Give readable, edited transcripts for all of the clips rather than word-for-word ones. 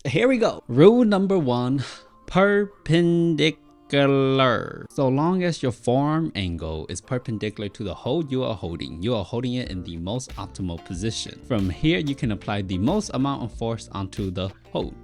Here we go. Rule number 1, perpendicular. So long as your forearm angle is perpendicular to the hold you are holding it in the most optimal position. From here, you can apply the most amount of force onto the hold.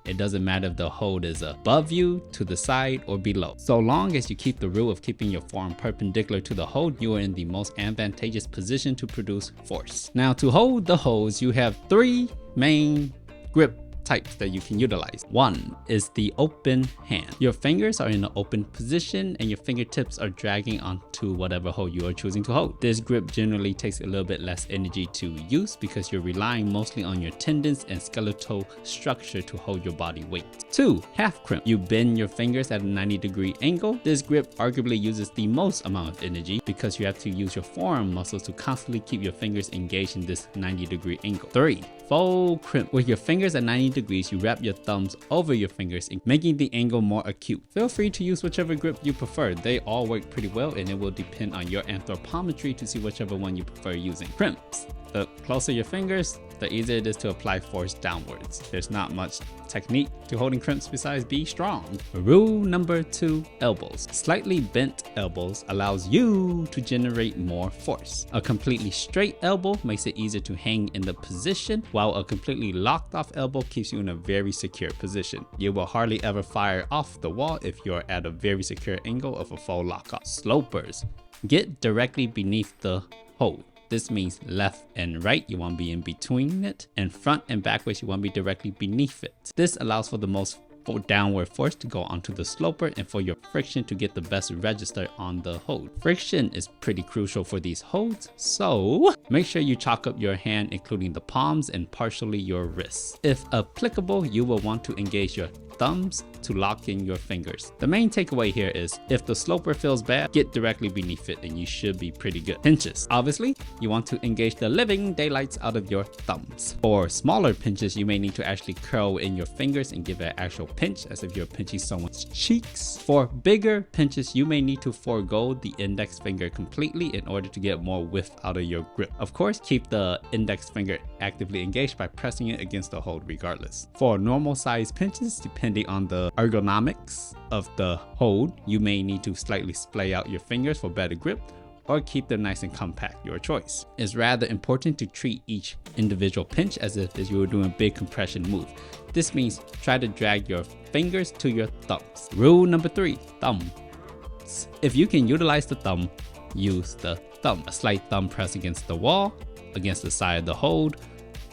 It doesn't matter if the hold is above you, to the side, or below. So long as you keep the rule of keeping your forearm perpendicular to the hold, you are in the most advantageous position to produce force. Now, to hold the holds, you have 3 main grip types that you can utilize. 1 is the open hand. Your fingers are in an open position and your fingertips are dragging onto whatever hold you are choosing to hold. This grip generally takes a little bit less energy to use because you're relying mostly on your tendons and skeletal structure to hold your body weight. 2, half crimp. You bend your fingers at a 90-degree angle. This grip arguably uses the most amount of energy because you have to use your forearm muscles to constantly keep your fingers engaged in this 90-degree angle. 3, full crimp. With your fingers at 90 degrees, you wrap your thumbs over your fingers, making the angle more acute. Feel free to use whichever grip you prefer. They all work pretty well, and it will depend on your anthropometry to see whichever one you prefer using. Crimps. The closer your fingers, the easier it is to apply force downwards. There's not much technique to holding crimps besides be strong. Rule number 2, elbows. Slightly bent elbows allows you to generate more force. A completely straight elbow makes it easier to hang in the position, while a completely locked off elbow keeps you in a very secure position. You will hardly ever fire off the wall if you're at a very secure angle of a full lock off. Slopers. Get directly beneath the hold. This means left and right, you want to be in between it, and front and backwards, you want to be directly beneath it. This allows for the most downward force to go onto the sloper and for your friction to get the best register on the hold. Friction is pretty crucial for these holds, so make sure you chalk up your hand, including the palms and partially your wrists. If applicable, you will want to engage your thumbs to lock in your fingers. The main takeaway here is if the sloper feels bad, get directly beneath it and you should be pretty good. Pinches. Obviously, you want to engage the living daylights out of your thumbs. For smaller pinches, you may need to actually curl in your fingers and give an actual pinch as if you're pinching someone's cheeks. For bigger pinches, you may need to forego the index finger completely in order to get more width out of your grip. Of course, keep the index finger actively engaged by pressing it against the hold regardless. For normal size pinches, depending on the ergonomics of the hold, you may need to slightly splay out your fingers for better grip or keep them nice and compact, your choice. It's rather important to treat each individual pinch as if you were doing a big compression move. This means try to drag your fingers to your thumbs. Rule number 3, thumb. If you can utilize the thumb, use the thumb. A slight thumb press against the wall, against the side of the hold,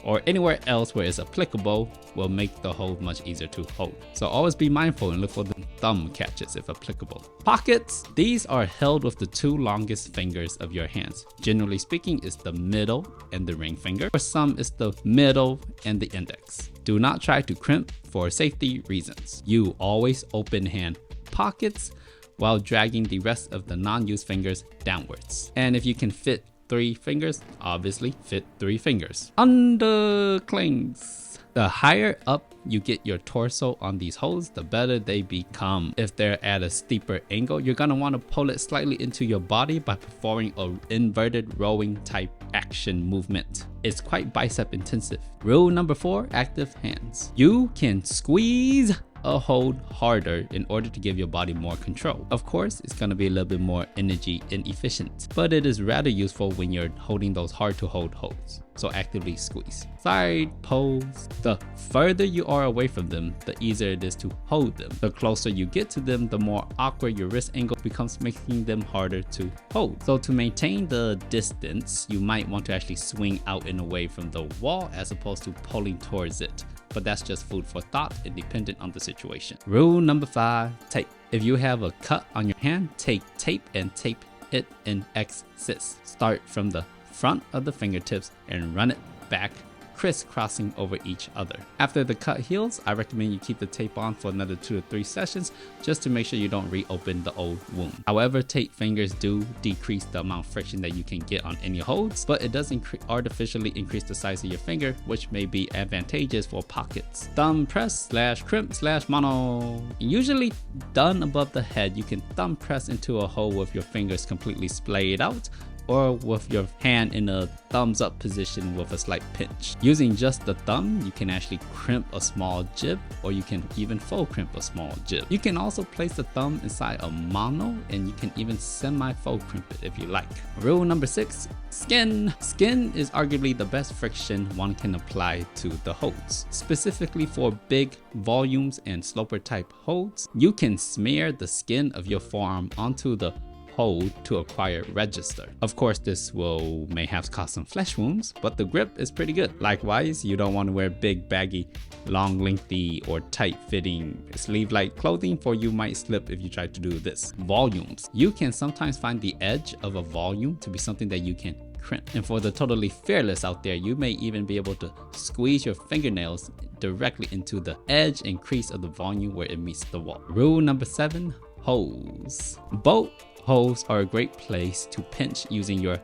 or anywhere else where it's applicable will make the hold much easier to hold. So always be mindful and look for the thumb catches if applicable. Pockets. These are held with the 2 longest fingers of your hands. Generally speaking, it's the middle and the ring finger. For some, it's the middle and the index. Do not try to crimp for safety reasons. You always open hand pockets while dragging the rest of the non-used fingers downwards. And if you can fit 3 fingers, obviously fit 3 fingers. Underclings. The higher up you get your torso on these holds, the better they become. If they're at a steeper angle, you're gonna want to pull it slightly into your body by performing an inverted rowing type action movement. It's quite bicep intensive. Rule number 4, active hands. You can squeeze a hold harder in order to give your body more control. Of course, it's going to be a little bit more energy inefficient, but it is rather useful when you're holding those hard to hold holds. So actively squeeze. Side pose. The further you are away from them, the easier it is to hold them. The closer you get to them, the more awkward your wrist angle becomes, making them harder to hold. So to maintain the distance, you might want to actually swing out and away from the wall as opposed to pulling towards it. But that's just food for thought and dependent on the situation. Rule number 5, tape. If you have a cut on your hand, take tape and tape it in X's. Start from the front of the fingertips and run it back, crisscrossing over each other. After the cut heals, I recommend you keep the tape on for another 2 to 3 sessions just to make sure you don't reopen the old wound. However, tape fingers do decrease the amount of friction that you can get on any holds, but it does artificially increase the size of your finger, which may be advantageous for pockets. Thumb press / crimp / mono. Usually done above the head, you can thumb press into a hole with your fingers completely splayed out, or with your hand in a thumbs up position with a slight pinch. Using just the thumb, you can actually crimp a small jib, or you can even faux crimp a small jib. You can also place the thumb inside a mono, and you can even semi-faux crimp it if you like. Rule number 6, skin. Skin is arguably the best friction one can apply to the holds. Specifically for big volumes and sloper type holds, you can smear the skin of your forearm onto the hold to acquire register. Of course, this may have caused some flesh wounds, but the grip is pretty good. Likewise, you don't want to wear big, baggy, long, lengthy, or tight-fitting sleeve-like clothing, for you might slip if you try to do this. Volumes. You can sometimes find the edge of a volume to be something that you can crimp. And for the totally fearless out there, you may even be able to squeeze your fingernails directly into the edge and crease of the volume where it meets the wall. Rule number 7, holes. Bolt holes are a great place to pinch using your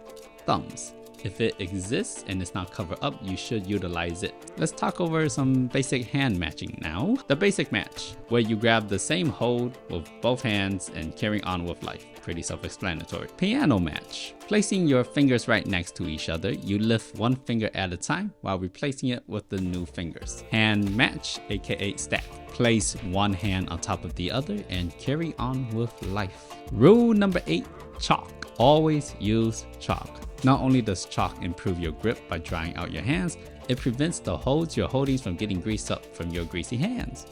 thumbs. If it exists and it's not covered up, you should utilize it. Let's talk over some basic hand matching now. The basic match, where you grab the same hold with both hands and carry on with life. Pretty self-explanatory. Piano match. Placing your fingers right next to each other, you lift one finger at a time while replacing it with the new fingers. Hand match, aka stack. Place one hand on top of the other and carry on with life. Rule number 8, chalk. Always use chalk. Not only does chalk improve your grip by drying out your hands, it prevents the holds you're holding from getting greased up from your greasy hands.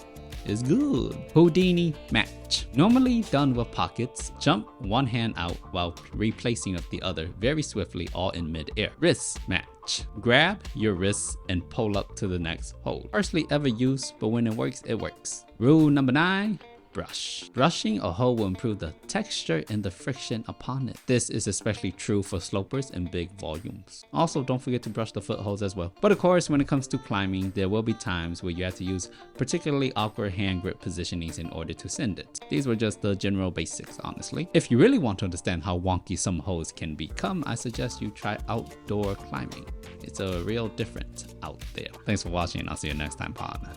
It's good. Houdini match. Normally done with pockets, jump one hand out while replacing up the other very swiftly, all in mid-air. Wrist match. Grab your wrists and pull up to the next hold. Hardly ever used, but when it works, it works. Rule number 9, brush. Brushing a hole will improve the texture and the friction upon it. This is especially true for slopers and big volumes. Also, don't forget to brush the footholds as well. But of course, when it comes to climbing, there will be times where you have to use particularly awkward hand grip positionings in order to send it. These were just the general basics, honestly. If you really want to understand how wonky some holds can become, I suggest you try outdoor climbing. It's a real difference out there. Thanks for watching, and I'll see you next time, partner.